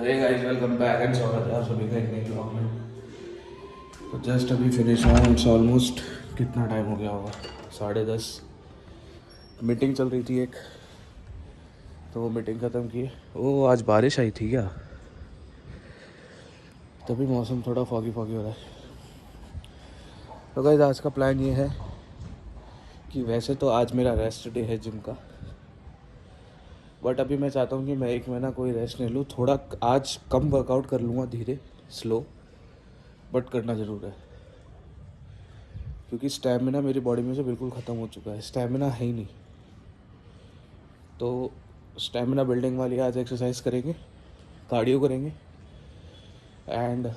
अरे guys welcome back and स्वागत है आप सभी का एक नए ब्लॉग में। तो जस्ट अभी फिनिश हुआ। इट्स ऑलमोस्ट कितना टाइम हो गया होगा, 10:30। मीटिंग चल रही थी एक, तो वो मीटिंग ख़त्म की। ओ आज बारिश आई थी क्या, तभी मौसम थोड़ा फॉगी फॉगी हो रहा है। तो गाइस आज का प्लान ये है कि वैसे तो आज मेरा रेस्ट डे है जिम का, बट अभी मैं चाहता हूँ कि मैं 1 महीना कोई रेस्ट नहीं लूँ। थोड़ा आज कम वर्कआउट कर लूँगा, धीरे स्लो, बट करना ज़रूर है, क्योंकि स्टैमिना मेरी बॉडी में से बिल्कुल ख़त्म हो चुका है। स्टैमिना है ही नहीं, तो स्टैमिना बिल्डिंग वाली आज एक्सरसाइज करेंगे, कार्डियो करेंगे एंड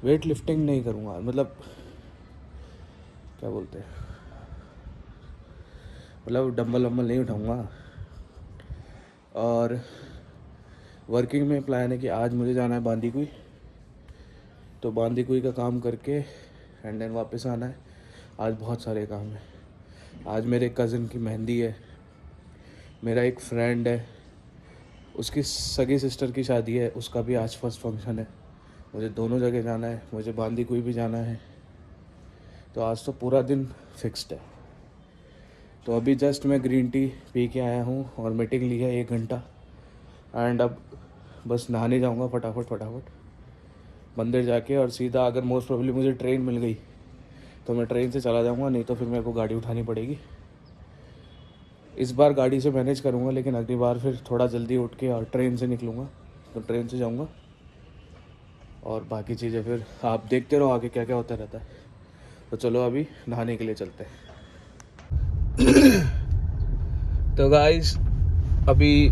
वेट लिफ्टिंग नहीं करूँगा। मतलब क्या बोलते हैं, मतलब डंबल वम्बल नहीं उठाऊँगा। और वर्किंग में प्लान है कि आज मुझे जाना है बांदीकुई, तो बांदीकुई का काम करके एंड देन वापस आना है। आज बहुत सारे काम हैं। आज मेरे कज़न की मेहंदी है, मेरा एक फ्रेंड है उसकी सगी सिस्टर की शादी है, उसका भी आज फर्स्ट फंक्शन है। मुझे दोनों जगह जाना है, मुझे बांदीकुई भी जाना है। तो आज तो पूरा दिन फिक्स्ड है। तो अभी जस्ट मैं ग्रीन टी पी के आया हूँ और मीटिंग ली है 1 घंटा एंड अब बस नहाने जाऊँगा फटाफट मंदिर जाके, और सीधा अगर मोस्ट प्रोबेबली मुझे ट्रेन मिल गई तो मैं ट्रेन से चला जाऊँगा, नहीं तो फिर मेरे को गाड़ी उठानी पड़ेगी। इस बार गाड़ी से मैनेज करूँगा, लेकिन अगली बार फिर थोड़ा जल्दी उठ के और ट्रेन से निकलूँगा, तो ट्रेन से जाऊँगा। और बाकी चीज़ें फिर आप देखते रहो आगे क्या क्या होता रहता है। तो चलो अभी नहाने के लिए चलते हैं। तो गाइस अभी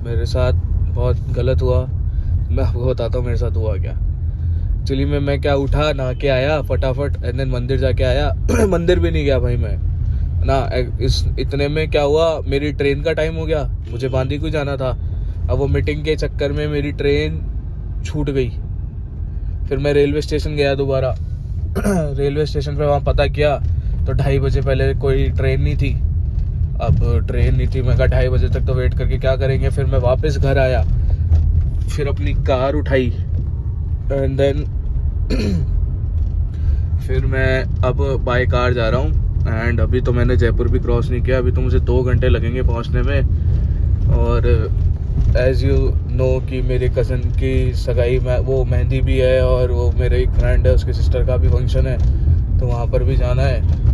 मेरे साथ बहुत गलत हुआ, मैं आपको बताता हूँ मेरे साथ हुआ क्या। एक्चुअली मैं क्या उठा, नहा के आया फटाफट एंड देन मंदिर जाके आया। मंदिर भी नहीं गया भाई मैं ना, इस इतने में क्या हुआ, मेरी ट्रेन का टाइम हो गया, मुझे बांदीकुई जाना था। अब वो मीटिंग के चक्कर में मेरी ट्रेन छूट गई। फिर मैं रेलवे स्टेशन गया दोबारा। रेलवे स्टेशन पे वहाँ पता किया तो 2:30 बजे पहले कोई ट्रेन नहीं थी। अब ट्रेन नहीं थी, मैं कहा 2:30 बजे तक तो वेट करके क्या करेंगे। फिर मैं वापस घर आया, फिर अपनी कार उठाई एंड देन फिर मैं अब बाय कार जा रहा हूँ। एंड अभी तो मैंने जयपुर भी क्रॉस नहीं किया, अभी तो मुझे 2 घंटे लगेंगे पहुँचने में। और एज़ यू नो कि मेरे कज़न की सगाई में वो मेहंदी भी है, और वो मेरे एक फ्रेंड है उसकी सिस्टर का भी फंक्शन है, तो वहाँ पर भी जाना है।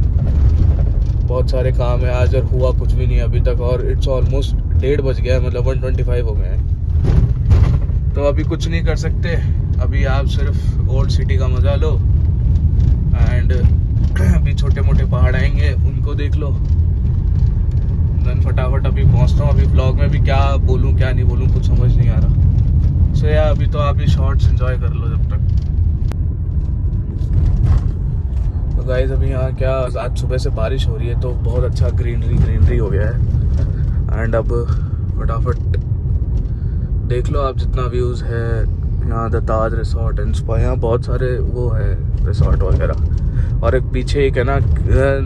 बहुत सारे काम है आज और हुआ कुछ भी नहीं अभी तक, और इट्स ऑलमोस्ट 1:30 बज गया है, मतलब 1:25 हो गए हैं। तो अभी कुछ नहीं कर सकते, अभी आप सिर्फ ओल्ड सिटी का मज़ा लो एंड अभी छोटे मोटे पहाड़ आएंगे उनको देख लो, देन फटाफट अभी पहुंचता हूँ। अभी ब्लॉग में भी क्या बोलूँ क्या नहीं बोलूँ कुछ समझ नहीं आ रहा। सो यार अभी तो आप ये शॉर्ट्स एंजॉय कर लो जब तक। तो गाइस अभी यहाँ क्या, आज सुबह से बारिश हो रही है तो बहुत अच्छा ग्रीनरी हो गया है। एंड अब फटाफट देख लो आप जितना व्यूज़ है यहाँ, the Taj resort and spa, यहाँ बहुत सारे वो है रिसोर्ट वगैरह। और एक पीछे एक है ना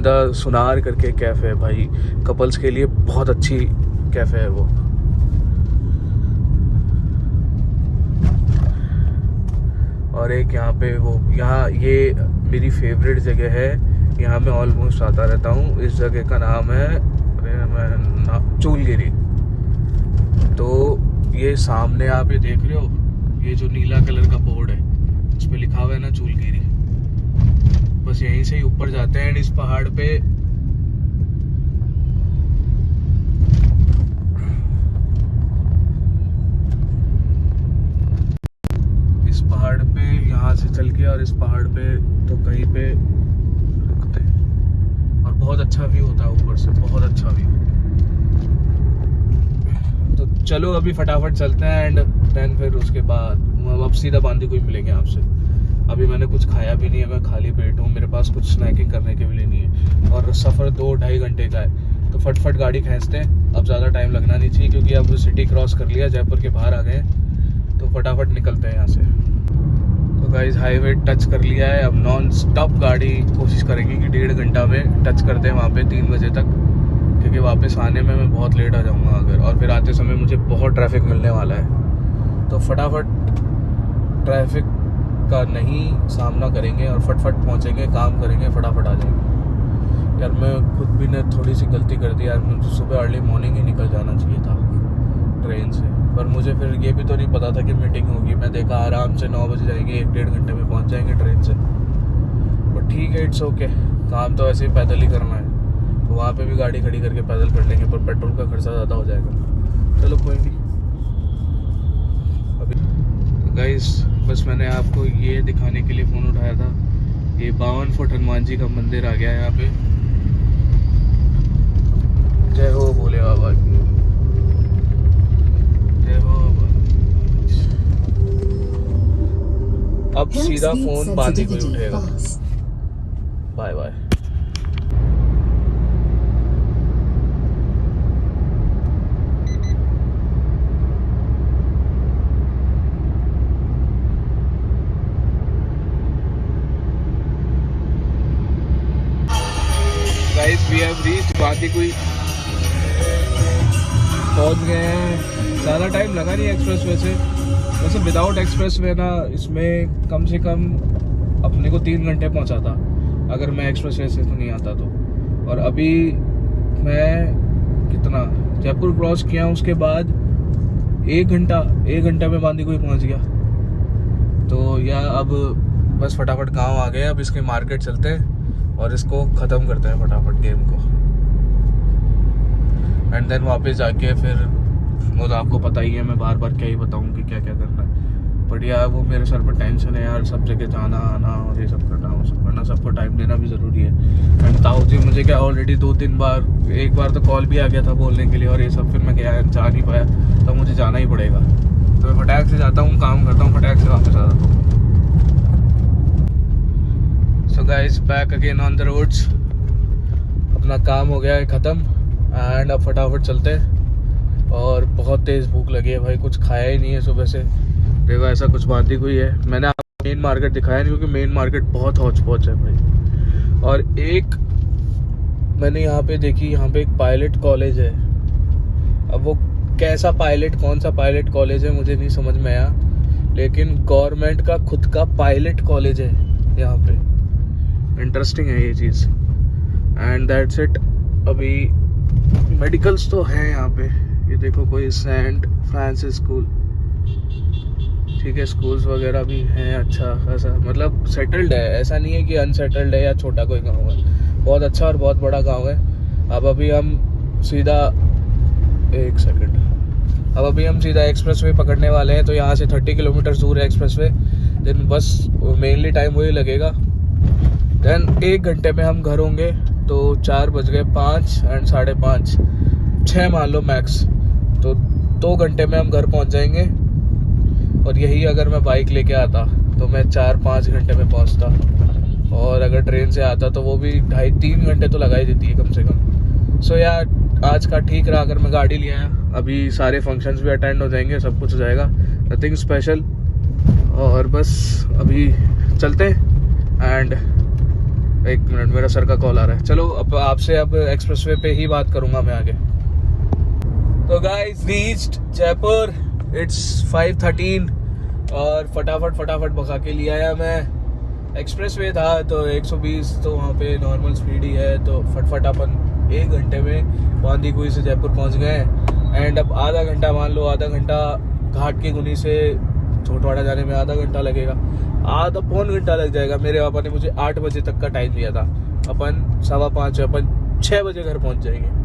द सुनार करके कैफ़े है भाई, कपल्स के लिए बहुत अच्छी कैफ़े है वो। और एक यहाँ पे वो, यहाँ ये मेरी फेवरेट जगह है, यहाँ मैं ऑलमोस्ट आता रहता हूँ। इस जगह का नाम है चूलगिरी। तो ये सामने आप ये देख रहे हो, ये जो नीला कलर का बोर्ड है उस पर लिखा हुआ है ना चूलगिरी। बस यहीं से ही ऊपर जाते हैं एंड इस पहाड़ पे यहाँ से चल के, और इस पहाड़ पे तो कहीं पे रुकते हैं और बहुत अच्छा व्यू होता है ऊपर से, बहुत अच्छा व्यू। तो चलो अभी फटाफट चलते हैं एंड देन फिर उसके बाद अब सीधा बांदीकुई मिलेंगे आपसे। अभी मैंने कुछ खाया भी नहीं है, मैं खाली पेट हूँ, मेरे पास कुछ स्नैकिंग करने के लिए नहीं है, और सफ़र 2-2.5 घंटे का है। तो फटफट गाड़ी खींचते हैं, अब ज़्यादा टाइम लगना नहीं चाहिए क्योंकि अब सिटी क्रॉस कर लिया, जयपुर के बाहर आ गए, तो फटाफट निकलते हैं यहाँ से। तो गाइस हाईवे टच कर लिया है, अब नॉन स्टॉप गाड़ी कोशिश करेंगे कि 1.5 घंटा में टच कर दें वहाँ पे 3 बजे तक, क्योंकि वापस आने में मैं बहुत लेट आ जाऊँगा अगर, और फिर आते समय मुझे बहुत ट्रैफिक मिलने वाला है। तो फटाफट ट्रैफिक का नहीं सामना करेंगे और फटफट पहुँचेंगे, काम करेंगे, फटाफट आ जाएंगे। यार मैं खुद भी ने थोड़ी सी गलती कर दी यार, मुझे सुबह अर्ली मॉर्निंग ही निकल जाना चाहिए था ट्रेन से, पर मुझे फिर ये भी तो नहीं पता था कि मीटिंग होगी। मैं देखा आराम से 9 बजे जाएंगे, 1-1.5 घंटे में पहुँच जाएंगे ट्रेन से। पर ठीक है, इट्स ओके, काम तो ऐसे ही पैदल ही करना है, तो वहाँ पे भी गाड़ी खड़ी करके पैदल कर लेंगे, पर पेट्रोल का खर्चा ज़्यादा हो जाएगा। चलो कोई नहीं। अभी गाइस बस मैंने आपको ये दिखाने के लिए फ़ोन उठाया था, ये 52 फुट हनुमान जी का मंदिर आ गया है यहाँ पे। जय हो भोले बाबा की, जय हो। अब सीधा फ़ोन बांधी कोई उठेगा। Bye bye. Guys we have reached Bandikui, पहुंच गए हैं। ज़्यादा टाइम लगा नहीं एक्सप्रेस वे से, वैसे विदाउट एक्सप्रेस वे ना इसमें कम से कम अपने को 3 घंटे पहुंचा था अगर मैं एक्सप्रेस वे से तो नहीं आता तो। और अभी मैं कितना जयपुर क्रॉस किया, उसके बाद 1 घंटा में बांदीकुई पहुंच गया। तो या अब बस फटाफट गांव आ गए, अब इसके मार्केट चलते हैं और इसको ख़त्म करते हैं फटाफट गेम को, एंड देन वापस जाके फिर वो तो आपको पता ही है, मैं बार बार क्या ही बताऊँ कि क्या क्या करना है। बट यार वो मेरे सर पर टेंशन है यार, सब जगह जाना आना और ये सब करना, वो सब करना, सबको टाइम देना भी ज़रूरी है। एंड ताऊ जी मुझे क्या ऑलरेडी 2-3 बार, एक बार तो कॉल भी आ गया था बोलने के लिए, और ये सब फिर मैं क्या जा नहीं पाया, तो मुझे जाना ही पड़ेगा। तो मैं फटाक से जाता हूँ, काम करता हूँ, फटाक से वापस आ जाता हूँ। So guys back again on the roads, अपना काम हो गया है ख़त्म, एंड अब फटाफट चलते हैं। और बहुत तेज़ भूख लगी है भाई, कुछ खाया ही नहीं है सुबह से। देखो ऐसा कुछ बांदीकुई है, मैंने आपको मेन मार्केट दिखाया नहीं क्योंकि मेन मार्केट बहुत हौच पौच है भाई। और एक मैंने यहाँ पे देखी, यहाँ पे एक पायलट कॉलेज है। अब वो कैसा पायलट, कौन सा पायलट कॉलेज है मुझे नहीं समझ में आया, लेकिन गवर्नमेंट का खुद का पायलट कॉलेज है यहाँ पे। इंटरेस्टिंग है ये चीज़, एंड दैट्स इट। अभी मेडिकल्स तो हैं यहाँ पे, ये देखो कोई सेंट फ्रांसिस स्कूल, ठीक है, स्कूल्स वगैरह भी हैं, अच्छा खासा, मतलब सेटल्ड है, ऐसा नहीं है कि अनसेटल्ड है या छोटा कोई गांव है, बहुत अच्छा और बहुत बड़ा गांव है। अब अभी हम सीधा एक्सप्रेस वे पकड़ने वाले हैं, तो यहाँ से 30 किलोमीटर दूर है एक्सप्रेस वे। देन बस मेनली टाइम वही लगेगा, देन 1 घंटे में हम घर होंगे। तो 4 बज गए, 5 एंड 5:30, 6 मान लो मैक्स, तो 2 घंटे में हम घर पहुंच जाएंगे। और यही अगर मैं बाइक लेके आता तो मैं 4-5 घंटे में पहुंचता, और अगर ट्रेन से आता तो वो भी 2.5-3 घंटे तो लगा ही देती है कम से कम। सो यार आज का ठीक रहा अगर मैं गाड़ी ले आया। अभी सारे फंक्शंस भी अटेंड हो जाएंगे, सब कुछ हो जाएगा, नथिंग स्पेशल। और बस अभी चलते हैं। एंड 1 मिनट, मेरा सर का कॉल आ रहा है। चलो अब आपसे अब एक्सप्रेसवे पे ही बात करूंगा मैं आगे। तो गाइस रीच्ड जयपुर, इट्स 5:13 और फटाफट भगा के लिया आया मैं। एक्सप्रेसवे था तो 120 तो वहाँ पे नॉर्मल स्पीड ही है, तो फटफट अपन 1 घंटे में बांदीकुई से जयपुर पहुँच गए। एंड अब आधा घंटा मान लो, आधा घंटा घाट की गुनी से छोटवाड़ा जाने में आधा घंटा लगेगा, आधा पौन घंटा लग जाएगा। मेरे पापा ने मुझे 8 बजे तक का टाइम दिया था, अपन 5:15, अपन 6 बजे घर पहुंच जाएंगे।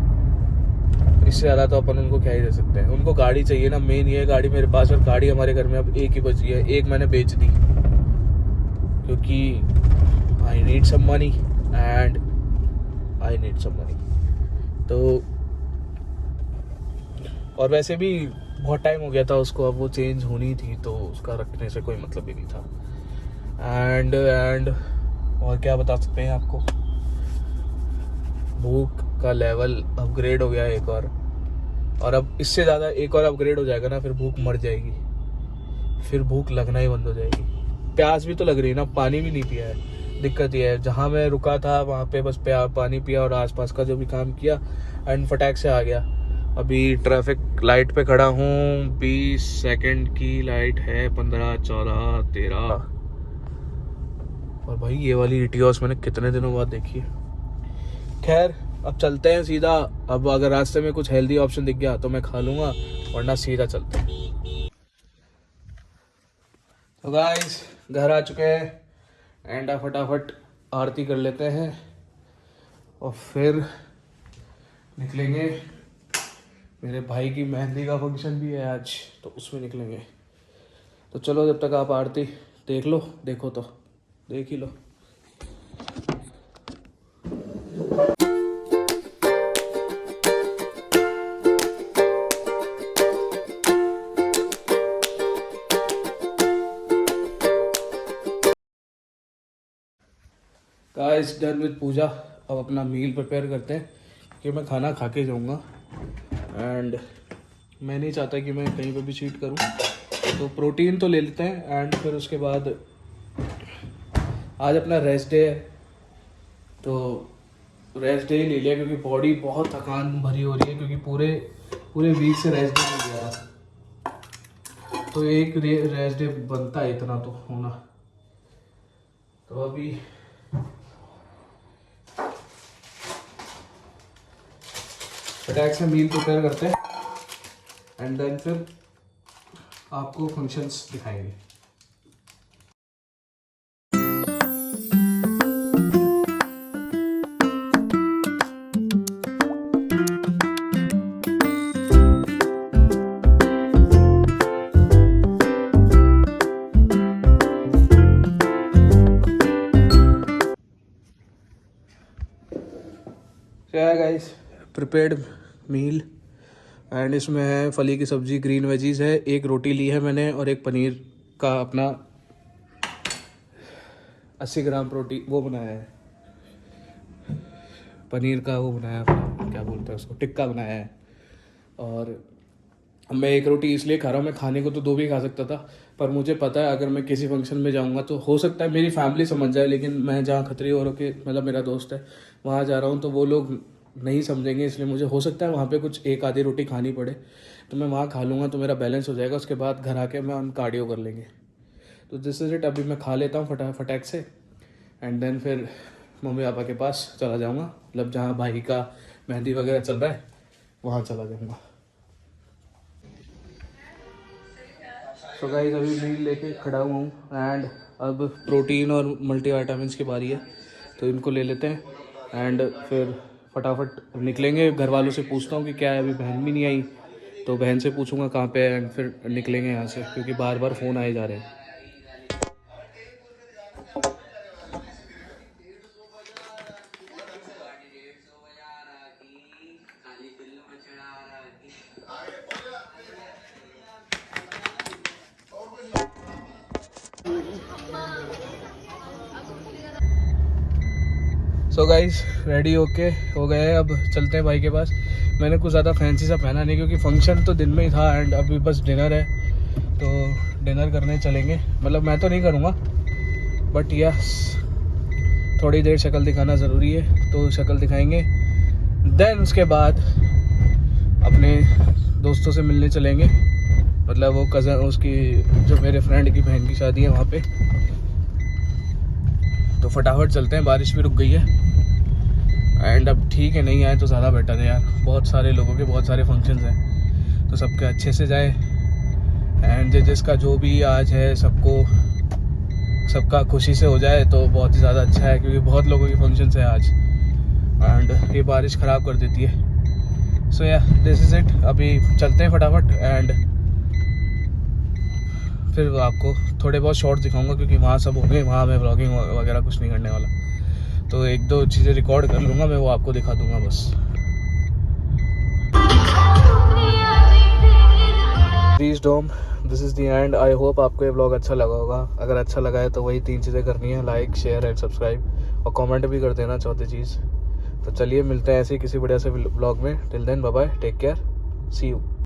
इससे ज़्यादा तो अपन उनको क्या ही दे सकते हैं, उनको गाड़ी चाहिए ना, मेन ये गाड़ी मेरे पास, और गाड़ी हमारे घर में अब एक ही बची है, एक मैंने बेच दी क्योंकि I need some money and I need some money. तो और वैसे भी बहुत टाइम हो गया था उसको, अब वो चेंज होनी थी, तो उसका रखने से कोई मतलब ही नहीं था। एंड और क्या बता सकते हैं आपको, भूख का लेवल अपग्रेड हो गया एक और अब इससे ज़्यादा एक और अपग्रेड हो जाएगा ना, फिर भूख मर जाएगी, फिर भूख लगना ही बंद हो जाएगी। प्यास भी तो लग रही है ना, पानी भी नहीं पिया है, दिक्कत ये है, जहाँ मैं रुका था वहाँ पे बस पानी पिया और आसपास का जो भी काम किया एंड फटाक से आ गया। अभी ट्रैफिक लाइट पे खड़ा हूँ, 20 सेकंड की लाइट है, 15, 14, 13। और भाई ये वाली इटियोस मैंने कितने दिनों बाद देखी है। खैर अब चलते हैं सीधा। अब अगर रास्ते में कुछ हेल्दी ऑप्शन दिख गया तो मैं खा लूँगा, वरना सीधा चलते हैं। तो गाइस घर आ चुके हैं एंड फटाफट आरती कर लेते हैं और फिर निकलेंगे। मेरे भाई की मेहंदी का फंक्शन भी है आज, तो उसमें निकलेंगे। तो चलो, जब तक आप आरती देख लो, देखो तो देख ही लो। गाइस डन विद पूजा। अब अपना मील प्रिपेयर करते हैं कि मैं खाना खा के जाऊँगा एंड मैं नहीं चाहता कि मैं कहीं पे भी चीट करूँ, तो प्रोटीन तो ले लेते हैं एंड फिर उसके बाद आज अपना रेस्ट डे है, तो रेस्ट डे ही ले लिया क्योंकि बॉडी बहुत थकान भरी हो रही है, क्योंकि पूरे वीक से रेस्ट डे नहीं लिया, तो एक रेस्ट डे बनता है, इतना तो होना। तो अभी फटाक से मील प्रिपेयर करते हैं एंड देन फिर आपको फंक्शंस दिखाएंगे। गाइस प्रिपेयर्ड मील एंड इसमें है फली की सब्जी, ग्रीन वेजीज है, एक रोटी ली है मैंने और एक पनीर का अपना 80 ग्राम प्रोटीन वो बनाया है, पनीर का वो बनाया है, क्या बोलते हैं उसको, टिक्का बनाया है। और मैं एक रोटी इसलिए खा रहा हूँ, मैं खाने को तो 2 भी खा सकता था, पर मुझे पता है अगर मैं किसी फंक्शन में जाऊँगा तो हो सकता है मेरी फैमिली समझ जाए, लेकिन मैं जहाँ खतरी औरों के मतलब मेरा दोस्त है वहाँ जा रहा हूँ तो वो लोग नहीं समझेंगे, इसलिए मुझे हो सकता है वहाँ पे कुछ एक आधी रोटी खानी पड़े, तो मैं वहाँ खा लूँगा तो मेरा बैलेंस हो जाएगा। उसके बाद घर आके मैं हम कार्डियो कर लेंगे। तो दिस इज़ इट। अभी मैं खा लेता हूँ फटाक से एंड देन फिर मम्मी पापा के पास चला जाऊँगा, मतलब जहाँ भाई का मेहंदी वगैरह चल रहा है वहाँ चला जाऊँगा। तो गाइस अभी मील लेके खड़ा हुआ हूँ एंड अब प्रोटीन और मल्टीविटामिन्स की बारी है, तो इनको ले लेते हैं एंड फिर फटाफट निकलेंगे। घर वालों से पूछता हूँ कि क्या है, अभी बहन भी नहीं आई, तो बहन से पूछूंगा कहाँ पे है एंड फिर निकलेंगे यहाँ से, क्योंकि बार बार फ़ोन आए जा रहे हैं। सो गाइस रेडी होके हो गए, अब चलते हैं भाई के पास। मैंने कुछ ज़्यादा फैंसी सा पहना नहीं क्योंकि फंक्शन तो दिन में ही था एंड अभी बस डिनर है, तो डिनर करने चलेंगे। मतलब मैं तो नहीं करूँगा, बट यस थोड़ी देर शक्ल दिखाना ज़रूरी है, तो शक्ल दिखाएंगे। देन उसके बाद अपने दोस्तों से मिलने चलेंगे, मतलब वो कज़न उसकी जो मेरे फ्रेंड की बहन की शादी है वहाँ पे, तो फटाफट चलते हैं। बारिश भी रुक गई है एंड अब ठीक है, नहीं आए तो ज़्यादा बेटर है यार। बहुत सारे लोगों के बहुत सारे फंक्शंस हैं, तो सबके अच्छे से जाए एंड जिसका जो भी आज है सबका खुशी से हो जाए तो बहुत ही ज़्यादा अच्छा है, क्योंकि बहुत लोगों के फंक्शंस हैं आज एंड ये बारिश ख़राब कर देती है। सो या दिस इज़ इट। अभी चलते हैं फटाफट एंड फिर आपको थोड़े बहुत शॉर्ट दिखाऊंगा, क्योंकि वहाँ सब हो गए, वहाँ मैं व्लॉगिंग वगैरह कुछ नहीं करने वाला, तो 1-2 चीज़ें रिकॉर्ड कर लूँगा मैं, वो आपको दिखा दूँगा बस। प्लीज़ डोम, this is the end. I hope आपको ये व्लॉग अच्छा लगा होगा। अगर अच्छा लगा है तो वही 3 चीज़ें करनी है, लाइक शेयर एंड सब्सक्राइब, और कमेंट भी कर देना चौथी चीज़। तो चलिए मिलते हैं ऐसे ही किसी बढ़िया से व्लॉग में। Till then bye bye, take care, see you.